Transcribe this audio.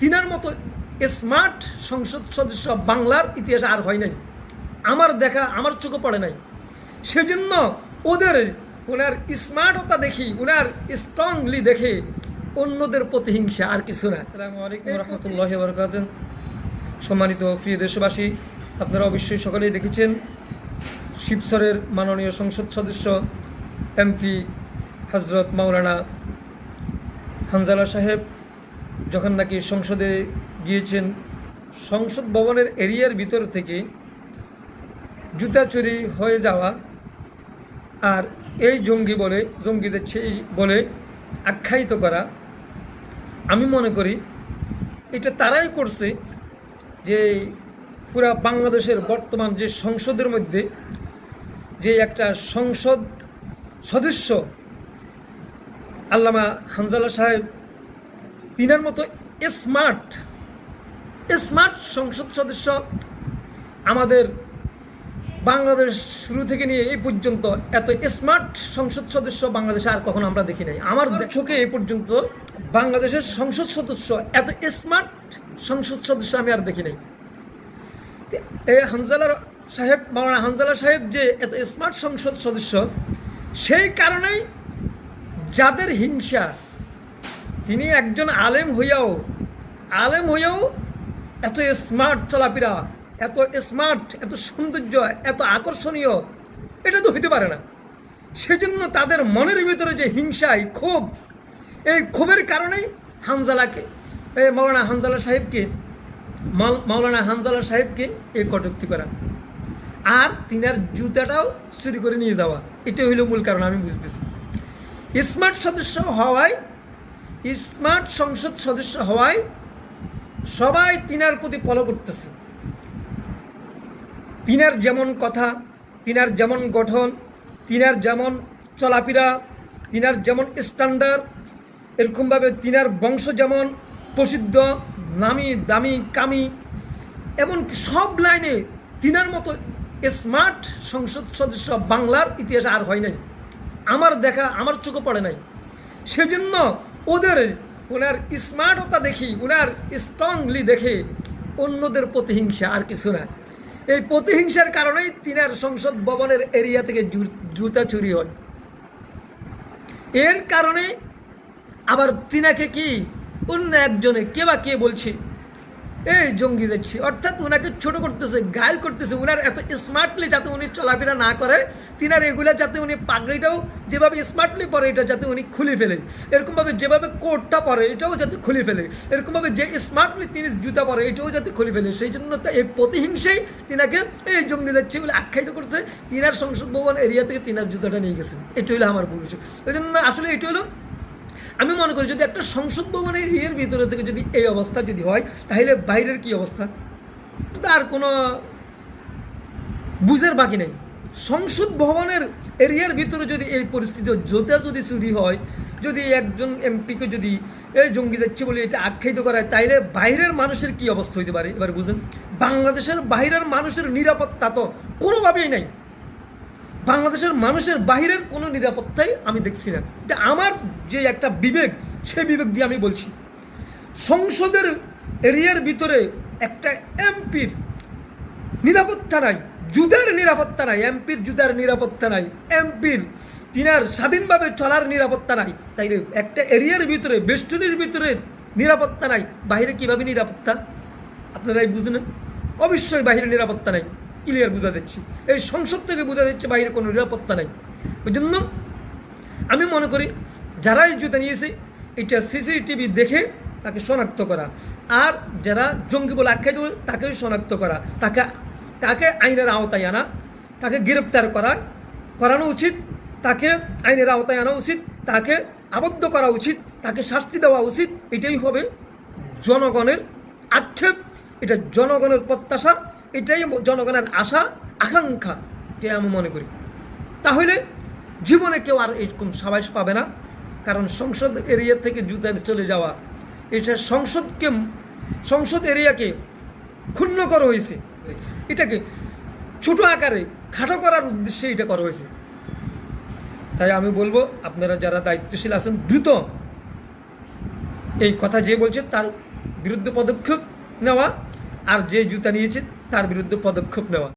তিনার মতো স্মার্ট সংসদ সদস্য বাংলার ইতিহাসে আর হয় নাই, আমার দেখা, আমার চোখে পড়ে নাই। সেজন্য ওনার স্মার্টতা দেখি, ওনার স্ট্রংলি দেখে অন্যদের প্রতিহিংসা, আর কিছু না। আসসালামু আলাইকুম রহমতুল্লাহি ওয়া বারাকাতুহু। সম্মানিত প্রিয় দেশবাসী, আপনারা অবশ্যই সকলেই দেখেছেন শিবচরের মাননীয় সংসদ সদস্য এমপি হজরত মাওলানা হানজালা সাহেব যখন নাকি সংসদে গিয়েছেন, সংসদ ভবনের এরিয়ার ভিতর থেকে জুতা চুরি হয়ে যাওয়া আর এই জঙ্গিদের বলে আখ্যায়িত করা, আমি মনে করি এটা তারাই করছে যে পুরা বাংলাদেশের বর্তমান যে সংসদের মধ্যে যে একটা সংসদ সদস্য আল্লামা হানজালা সাহেব, তিনার মতো স্মার্ট সংসদ সদস্য আমাদের বাংলাদেশ শুরু থেকে নিয়ে এই পর্যন্ত এত স্মার্ট সংসদ সদস্য বাংলাদেশে আর কখনো আমরা দেখি নাই। আমার চোখে এই পর্যন্ত বাংলাদেশের সংসদ সদস্য এত স্মার্ট সংসদ সদস্য আমি আর দেখি নাই। এই মাওলানা হানজালা সাহেব যে এত স্মার্ট সংসদ সদস্য, সেই কারণেই যাদের হিংসা, তিনি একজন আলেম হইয়াও এত স্মার্ট চলাফেরা, এত স্মার্ট, এত সৌন্দর্য, এত আকর্ষণীয়, এটা তো হইতে পারে না। সেজন্য তাদের মনের ভিতরে যে হিংসায় ক্ষোভ, এই ক্ষোভের কারণেই মাওলানা হানজালা সাহেবকে এই কটূক্তি করা আর তিনার জুতাটাও চুরি করে নিয়ে যাওয়া, এটা হইল মূল কারণ। আমি বুঝতেছি স্মার্ট সংসদ সদস্য হওয়ায় সবাই তিনার প্রতি ফলো করতেছে। তিনার যেমন কথা, তিনার যেমন গঠন, তিনার যেমন চলাফেরা, তিনার যেমন স্ট্যান্ডার্ড, এরকমভাবে তিনার বংশ যেমন প্রসিদ্ধ, নামি দামি কামি, এমন সব লাইনে তিনার মতো স্মার্ট সংসদ সদস্য বাংলার ইতিহাসে আর হয় নাই, আমার দেখা, আমার চোখে পড়ে নাই। সেজন্য ওনার স্মার্টতা দেখি, ওনার স্ট্রংলি দেখে অন্যদের প্রতিহিংসা, আর কিছু না। এই প্রতিহিংসার কারণেই তিনার সংসদ ভবনের এরিয়া থেকে জুতা চুরি হয়। এর কারণে আবার তিনাকে কি অন্য একজনে কে বলছে এই জঙ্গি যাচ্ছে, অর্থাৎ ওনাকে ছোট করতেছে, ঘায়ল করতেছে। ওনার এত স্মার্টলি যাতে উনি চলাফেরা না করে, তিনার এগুলা যাতে উনি পাগড়িটাও যেভাবে স্মার্টলি পরে এটা যাতে উনি খুলে ফেলে, এরকমভাবে যেভাবে কোটটা পরে এটাও যাতে খুলে ফেলে, এরকমভাবে যে স্মার্টলি তিনি জুতা পরে এটাও যাতে খুলে ফেলে। সেই জন্য এই প্রতিহিংসাই তিনাকে এই জঙ্গি যাচ্ছে বলে আখ্যায়িত করছে। তিনার সংসদ ভবন এরিয়া থেকে তিনার জুতাটা নিয়ে গেছেন, এটা হলো আমার ভুল। ওই জন্য আসলে এটা হলো, আমি মনে করি যদি একটা সংসদ ভবনের এর ভিতরে থেকে যদি এই অবস্থা যদি হয়, তাহলে বাইরের কি অবস্থা তার কোনো বুঝের বাকি নেই। সংসদ ভবনের এরিয়ার ভিতরে যদি এই পরিস্থিতি যদি চুরি হয়, যদি একজন এমপিকে যদি এই জঙ্গি যাচ্ছে বলে এটা আখ্যায়িত করা হয়, তাইলে বাইরের মানুষের কি অবস্থা হইতে পারে এবার বুঝেন। বাংলাদেশের বাইরের মানুষের নিরাপত্তা তো কোনোভাবেই নাই। বাংলাদেশের মানুষের বাহিরের কোনো নিরাপত্তাই আমি দেখছি না। এটা আমার যে একটা বিবেক, সেই বিবেক দিয়ে আমি বলছি। সংসদের এরিয়ার ভিতরে একটা এমপির নিরাপত্তা নাই, জুতার নিরাপত্তা নাই, এমপির জুতার নিরাপত্তা নাই, এমপির তিনার স্বাধীনভাবে চলার নিরাপত্তা নাই। তাই একটা এরিয়ার ভিতরে, বেষ্টনীর ভিতরে নিরাপত্তা নাই, বাইরে কিভাবে নিরাপত্তা আপনারাই বুঝলেন। অবশ্যই বাইরে নিরাপত্তা নাই, ক্লিয়ার বোঝা যাচ্ছে। এই সংসদ থেকে বোঝা যাচ্ছে বাইরে কোনো নিরাপত্তা নাই। ওই জন্য আমি মনে করি যারা এই জুতা নিয়েছে, এটা সিসিটিভি দেখে তাকে শনাক্ত করা, আর যারা জঙ্গি বলে আখ্যায়িত তাকেও শনাক্ত করা, তাকে আইনের আওতায় আনা, তাকে গ্রেপ্তার করানো উচিত, তাকে আইনের আওতায় আনা উচিত, তাকে আবদ্ধ করা উচিত, তাকে শাস্তি দেওয়া উচিত। এটাই হবে জনগণের আক্ষেপ, এটা জনগণের প্রত্যাশা, এটাই জনগণের আশা আকাঙ্ক্ষা, যে আমি মনে করি। তাহলে জীবনে কেউ আর এরকম সাবাস পাবে না। কারণ সংসদ এরিয়া থেকে জুতা চলে যাওয়া, এটা সংসদ এরিয়াকে ক্ষুণ্ণ করা হয়েছে, এটাকে ছোট আকারে খাটো করার উদ্দেশ্যে এটা করা হয়েছে। তাই আমি বলবো আপনারা যারা দায়িত্বশীল আছেন, দ্রুত এই কথা যে বলছে তার বিরুদ্ধে পদক্ষেপ নেওয়া আর যে জুতা নিয়েছে তার বিরুদ্ধে পদক্ষেপ নেওয়া।